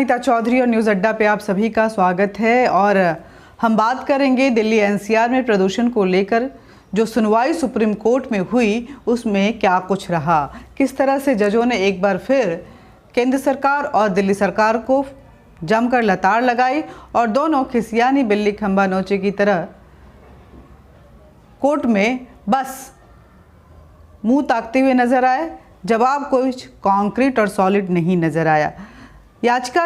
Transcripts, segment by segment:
अनीता चौधरी और न्यूज़ अड्डा पे आप सभी का स्वागत है। और हम बात करेंगे दिल्ली एनसीआर में प्रदूषण को लेकर जो सुनवाई सुप्रीम कोर्ट में हुई उसमें क्या कुछ रहा, किस तरह से जजों ने एक बार फिर केंद्र सरकार और दिल्ली सरकार को जमकर लताड़ लगाई और दोनों खिसियानी बिल्ली खंबा नोचे की तरह कोर्ट में बस मुंह ताकते हुए नजर आए। जवाब कुछ कॉन्क्रीट और सॉलिड नहीं नजर आया। याचिका,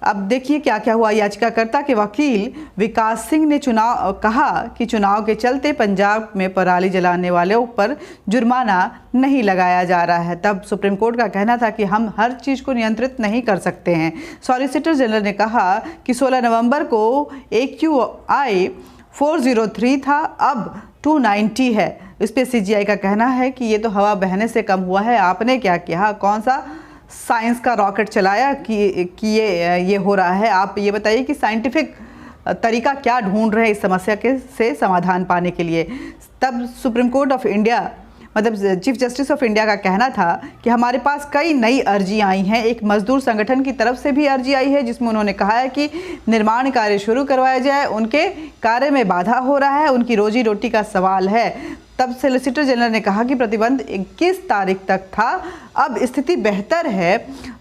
अब देखिए क्या क्या हुआ। याचिकाकर्ता के वकील विकास सिंह ने कहा कि चुनाव के चलते पंजाब में पराली जलाने वालों पर जुर्माना नहीं लगाया जा रहा है। तब सुप्रीम कोर्ट का कहना था कि हम हर चीज़ को नियंत्रित नहीं कर सकते हैं। सॉलिसिटर जनरल ने कहा कि 16 नवंबर को AQI 403 था, अब 290 है। इस पर CGI का कहना है कि ये तो हवा बहने से कम हुआ है। आपने क्या किया, कौन सा साइंस का रॉकेट चलाया कि ये हो रहा है? आप ये बताइए कि साइंटिफिक तरीका क्या ढूंढ रहे हैं इस समस्या से समाधान पाने के लिए। तब सुप्रीम कोर्ट ऑफ इंडिया मतलब चीफ जस्टिस ऑफ इंडिया का कहना था कि हमारे पास कई नई अर्जी आई हैं। एक मजदूर संगठन की तरफ से भी अर्जी आई है जिसमें उन्होंने कहा है कि निर्माण कार्य शुरू करवाया जाए, उनके कार्य में बाधा हो रहा है, उनकी रोजी रोटी का सवाल है। तब सॉलिसिटर जनरल ने कहा कि प्रतिबंध 21 तारीख तक था, अब स्थिति बेहतर है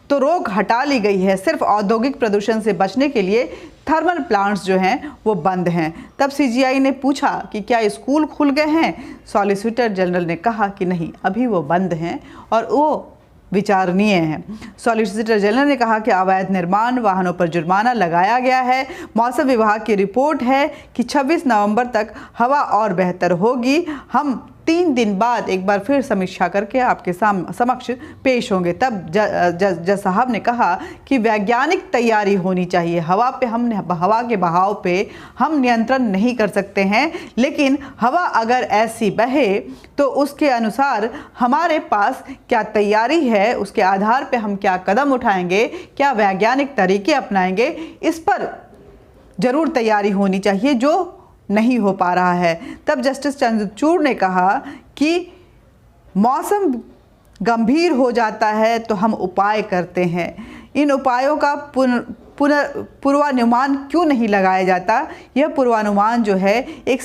तो रोक हटा ली गई है। सिर्फ औद्योगिक प्रदूषण से बचने के लिए थर्मल प्लांट्स जो हैं वो बंद हैं। तब CGI ने पूछा कि क्या स्कूल खुल गए हैं? सॉलिसिटर जनरल ने कहा कि नहीं, अभी वो बंद हैं और वो विचारणीय है। सॉलिसिटर जनरल ने कहा कि अवैध निर्माण, वाहनों पर जुर्माना लगाया गया है। मौसम विभाग की रिपोर्ट है कि 26 नवंबर तक हवा और बेहतर होगी। हम 3 दिन बाद एक बार फिर समीक्षा करके आपके समक्ष पेश होंगे। तब जज साहब ने कहा कि वैज्ञानिक तैयारी होनी चाहिए। हवा के बहाव पे हम नियंत्रण नहीं कर सकते हैं, लेकिन हवा अगर ऐसी बहे तो उसके अनुसार हमारे पास क्या तैयारी है, उसके आधार पे हम क्या कदम उठाएंगे, क्या वैज्ञानिक तरीके अपनाएंगे, इस पर जरूर तैयारी होनी चाहिए, जो नहीं हो पा रहा है। तब जस्टिस चंद्रचूड़ ने कहा कि मौसम गंभीर हो जाता है तो हम उपाय करते हैं, इन उपायों का पूर्वानुमान क्यों नहीं लगाया जाता? यह पूर्वानुमान जो है एक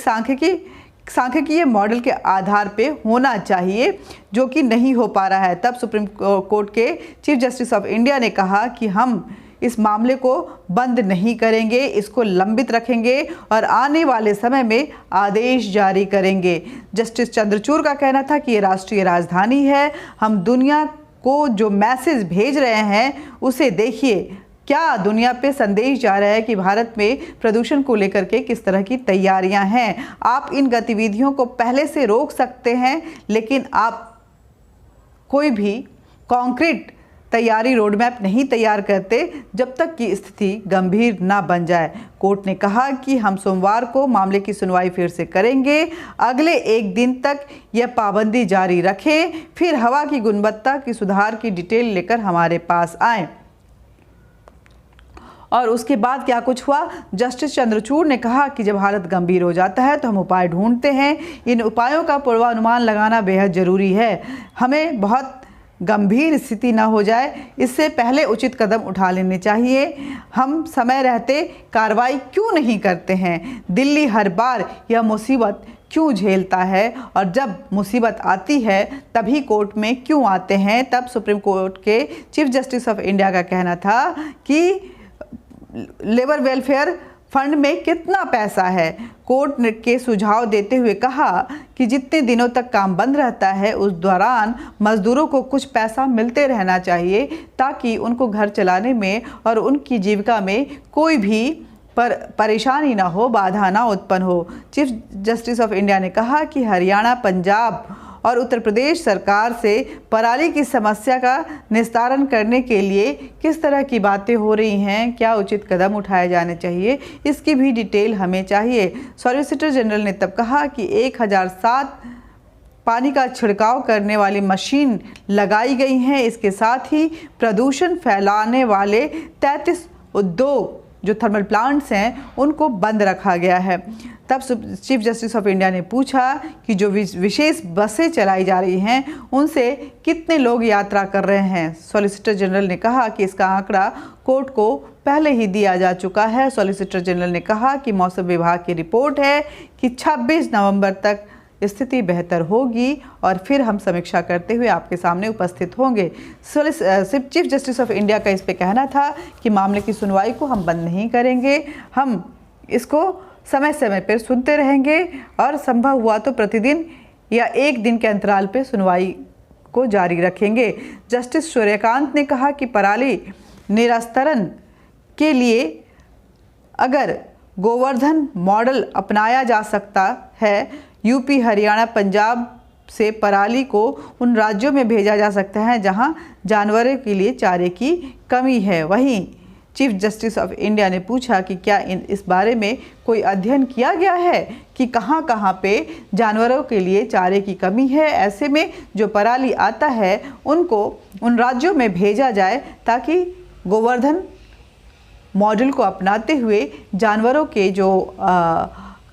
सांख्यिकीय मॉडल के आधार पे होना चाहिए, जो कि नहीं हो पा रहा है। तब सुप्रीम कोर्ट के चीफ जस्टिस ऑफ इंडिया ने कहा कि हम इस मामले को बंद नहीं करेंगे, इसको लंबित रखेंगे और आने वाले समय में आदेश जारी करेंगे। जस्टिस चंद्रचूड़ का कहना था कि ये राष्ट्रीय राजधानी है, हम दुनिया को जो मैसेज भेज रहे हैं उसे देखिए। क्या दुनिया पे संदेश जा रहा है कि भारत में प्रदूषण को लेकर के किस तरह की तैयारियां हैं। आप इन गतिविधियों को पहले से रोक सकते हैं, लेकिन आप कोई भी कॉन्क्रीट तैयारी रोडमैप नहीं तैयार करते जब तक कि स्थिति गंभीर ना बन जाए। कोर्ट ने कहा कि हम सोमवार को मामले की सुनवाई फिर से करेंगे। अगले 1 दिन तक यह पाबंदी जारी रखें, फिर हवा की गुणवत्ता की सुधार की डिटेल लेकर हमारे पास आए। और उसके बाद क्या कुछ हुआ? जस्टिस चंद्रचूड़ ने कहा कि जब हालत गंभीर हो जाता है तो हम उपाय ढूंढते हैं। इन उपायों का पूर्वानुमान लगाना बेहद ज़रूरी है। हमें बहुत गंभीर स्थिति न हो जाए, इससे पहले उचित कदम उठा लेने चाहिए। हम समय रहते कार्रवाई क्यों नहीं करते हैं? दिल्ली हर बार यह मुसीबत क्यों झेलता है और जब मुसीबत आती है तभी कोर्ट में क्यों आते हैं? तब सुप्रीम कोर्ट के चीफ जस्टिस ऑफ इंडिया का कहना था कि लेबर वेलफेयर फंड में कितना पैसा है। कोर्ट के सुझाव देते हुए कहा कि जितने दिनों तक काम बंद रहता है उस दौरान मजदूरों को कुछ पैसा मिलते रहना चाहिए, ताकि उनको घर चलाने में और उनकी जीविका में कोई भी परेशानी ना हो, बाधा ना उत्पन्न हो। चीफ जस्टिस ऑफ इंडिया ने कहा कि हरियाणा, पंजाब और उत्तर प्रदेश सरकार से पराली की समस्या का निस्तारण करने के लिए किस तरह की बातें हो रही हैं, क्या उचित कदम उठाए जाने चाहिए, इसकी भी डिटेल हमें चाहिए। सॉलिसिटर जनरल ने तब कहा कि 1007 पानी का छिड़काव करने वाली मशीन लगाई गई हैं। इसके साथ ही प्रदूषण फैलाने वाले 33 उद्योग जो थर्मल प्लांट्स हैं उनको बंद रखा गया है। तब चीफ जस्टिस ऑफ इंडिया ने पूछा कि जो विशेष बसें चलाई जा रही हैं उनसे कितने लोग यात्रा कर रहे हैं। सॉलिसिटर जनरल ने कहा कि इसका आंकड़ा कोर्ट को पहले ही दिया जा चुका है। सॉलिसिटर जनरल ने कहा कि मौसम विभाग की रिपोर्ट है कि 26 नवंबर तक स्थिति बेहतर होगी और फिर हम समीक्षा करते हुए आपके सामने उपस्थित होंगे। चीफ जस्टिस ऑफ इंडिया का इस पे कहना था कि मामले की सुनवाई को हम बंद नहीं करेंगे, हम इसको समय समय पर सुनते रहेंगे और संभव हुआ तो प्रतिदिन या एक दिन के अंतराल पर सुनवाई को जारी रखेंगे। जस्टिस सूर्यकांत ने कहा कि पराली निरास्तरण के लिए अगर गोवर्धन मॉडल अपनाया जा सकता है, यूपी, हरियाणा, पंजाब से पराली को उन राज्यों में भेजा जा सकता है जहां जानवरों के लिए चारे की कमी है। वहीं चीफ जस्टिस ऑफ इंडिया ने पूछा कि क्या इस बारे में कोई अध्ययन किया गया है कि कहां-कहां पे जानवरों के लिए चारे की कमी है। ऐसे में जो पराली आता है उनको उन राज्यों में भेजा जाए ताकि गोवर्धन मॉडल को अपनाते हुए जानवरों के जो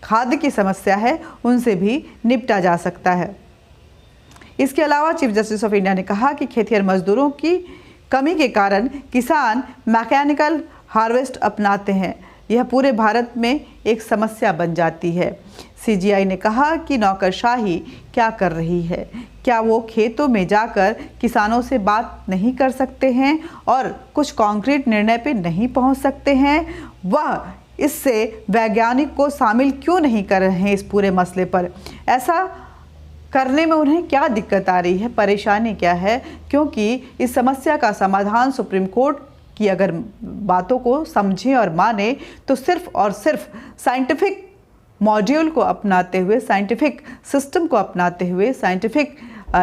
खाद्य की समस्या है उनसे भी निपटा जा सकता है। इसके अलावा चीफ जस्टिस ऑफ इंडिया ने कहा कि खेतिहर मजदूरों की कमी के कारण किसान मैकेनिकल हार्वेस्ट अपनाते हैं, यह पूरे भारत में एक समस्या बन जाती है। सीजीआई ने कहा कि नौकरशाही क्या कर रही है, क्या वो खेतों में जाकर किसानों से बात नहीं कर सकते हैं और कुछ कॉन्क्रीट निर्णय पे नहीं पहुंच सकते हैं? वह इससे वैज्ञानिक को शामिल क्यों नहीं कर रहे हैं इस पूरे मसले पर? ऐसा करने में उन्हें क्या दिक्कत आ रही है, परेशानी क्या है? क्योंकि इस समस्या का समाधान सुप्रीम कोर्ट की अगर बातों को समझें और माने तो सिर्फ और सिर्फ साइंटिफिक मॉड्यूल को अपनाते हुए, साइंटिफिक सिस्टम को अपनाते हुए, साइंटिफिक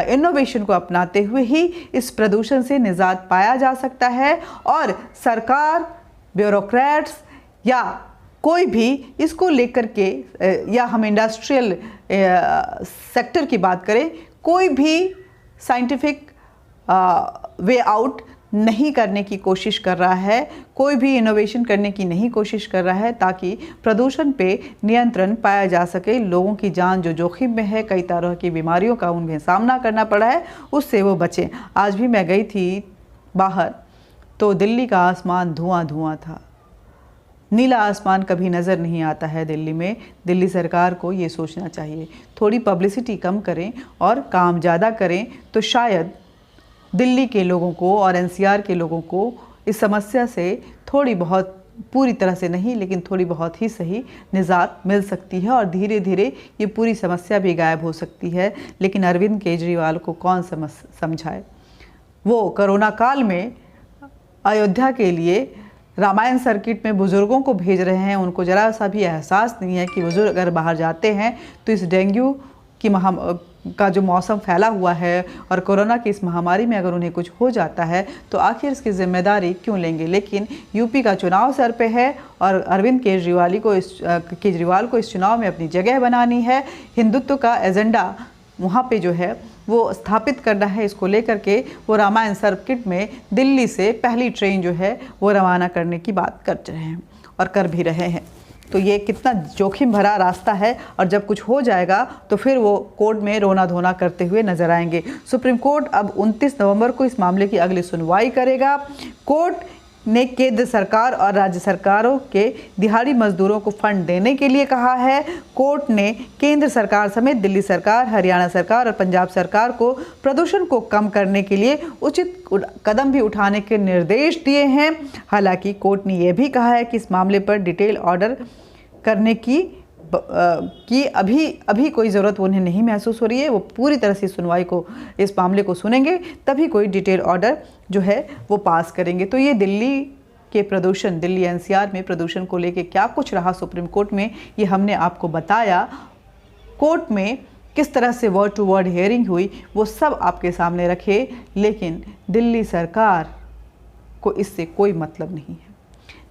इनोवेशन को अपनाते हुए ही इस प्रदूषण से निजात पाया जा सकता है। और सरकार, ब्यूरोक्रेट्स या कोई भी इसको लेकर के, या हम इंडस्ट्रियल सेक्टर की बात करें, कोई भी साइंटिफिक वे आउट नहीं करने की कोशिश कर रहा है, कोई भी इनोवेशन करने की नहीं कोशिश कर रहा है ताकि प्रदूषण पे नियंत्रण पाया जा सके। लोगों की जान जो जोखिम में है, कई तरह की बीमारियों का उन्हें सामना करना पड़ा है, उससे वो बचें। आज भी मैं गई थी बाहर तो दिल्ली का आसमान धुआं धुआं था। नीला आसमान कभी नज़र नहीं आता है दिल्ली में। दिल्ली सरकार को ये सोचना चाहिए, थोड़ी पब्लिसिटी कम करें और काम ज़्यादा करें तो शायद दिल्ली के लोगों को और एनसीआर के लोगों को इस समस्या से थोड़ी बहुत, पूरी तरह से नहीं लेकिन थोड़ी बहुत ही सही निजात मिल सकती है और धीरे धीरे ये पूरी समस्या भी गायब हो सकती है। लेकिन अरविंद केजरीवाल को कौन समझाए? वो कोरोना काल में अयोध्या के लिए रामायण सर्किट में बुज़ुर्गों को भेज रहे हैं। उनको ज़रा सा भी एहसास नहीं है कि बुज़ुर्ग अगर बाहर जाते हैं तो इस डेंगू की का जो मौसम फैला हुआ है और कोरोना की इस महामारी में अगर उन्हें कुछ हो जाता है तो आखिर इसकी जिम्मेदारी क्यों लेंगे? लेकिन यूपी का चुनाव सर पे है और अरविंद केजरीवाल को इस चुनाव में अपनी जगह बनानी है। हिंदुत्व का एजेंडा वहाँ पे जो है वो स्थापित करना है। इसको लेकर के वो रामायण सर्किट में दिल्ली से पहली ट्रेन जो है वो रवाना करने की बात कर रहे हैं और कर भी रहे हैं। तो ये कितना जोखिम भरा रास्ता है और जब कुछ हो जाएगा तो फिर वो कोर्ट में रोना धोना करते हुए नजर आएंगे। सुप्रीम कोर्ट अब 29 नवंबर को इस मामले की अगली सुनवाई करेगा। कोर्ट ने केंद्र सरकार और राज्य सरकारों के दिहाड़ी मजदूरों को फंड देने के लिए कहा है। कोर्ट ने केंद्र सरकार समेत दिल्ली सरकार, हरियाणा सरकार और पंजाब सरकार को प्रदूषण को कम करने के लिए उचित कदम भी उठाने के निर्देश दिए हैं। हालांकि कोर्ट ने यह भी कहा है कि इस मामले पर डिटेल ऑर्डर करने की अभी कोई ज़रूरत उन्हें नहीं महसूस हो रही है। वो पूरी तरह से सुनवाई को, इस मामले को सुनेंगे तभी कोई डिटेल ऑर्डर जो है वो पास करेंगे। तो ये दिल्ली के प्रदूषण, दिल्ली एनसीआर में प्रदूषण को लेके क्या कुछ रहा सुप्रीम कोर्ट में, ये हमने आपको बताया। कोर्ट में किस तरह से वर्ड टू वर्ड हियरिंग हुई वो सब आपके सामने रखे, लेकिन दिल्ली सरकार को इससे कोई मतलब नहीं है।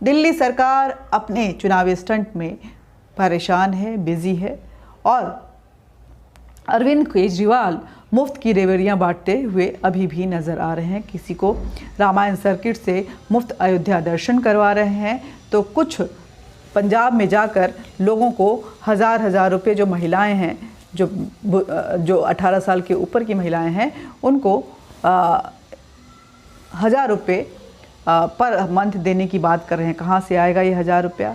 दिल्ली सरकार अपने चुनावी स्टंट में परेशान है, बिजी है और अरविंद केजरीवाल मुफ्त की रेवड़ियाँ बांटते हुए अभी भी नज़र आ रहे हैं। किसी को रामायण सर्किट से मुफ्त अयोध्या दर्शन करवा रहे हैं, तो कुछ पंजाब में जाकर लोगों को हज़ार रुपये, जो महिलाएं हैं, जो 18 साल के ऊपर की महिलाएं हैं, उनको 1000 रुपये पर मंथ देने की बात कर रहे हैं। कहाँ से आएगा ये 1000 रुपया?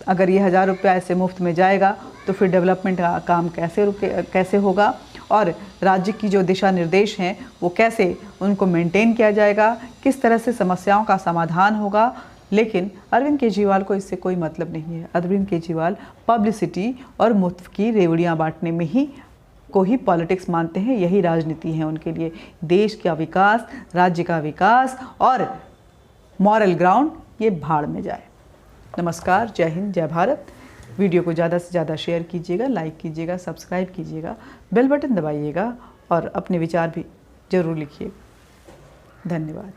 अगर ये 1000 रुपया ऐसे मुफ्त में जाएगा तो फिर डेवलपमेंट का काम कैसे होगा, और राज्य की जो दिशा निर्देश हैं वो कैसे उनको मेंटेन किया जाएगा, किस तरह से समस्याओं का समाधान होगा। लेकिन अरविंद केजरीवाल को इससे कोई मतलब नहीं है। अरविंद केजरीवाल पब्लिसिटी और मुफ्त की रेवड़ियाँ बांटने में ही पॉलिटिक्स मानते हैं। यही राजनीति है उनके लिए। देश का विकास, राज्य का विकास और मॉरल ग्राउंड ये भाड़ में जाए। नमस्कार, जय हिंद, जय भारत। वीडियो को ज़्यादा से ज़्यादा शेयर कीजिएगा, लाइक कीजिएगा, सब्सक्राइब कीजिएगा, बेल बटन दबाइएगा और अपने विचार भी ज़रूर लिखिए। धन्यवाद।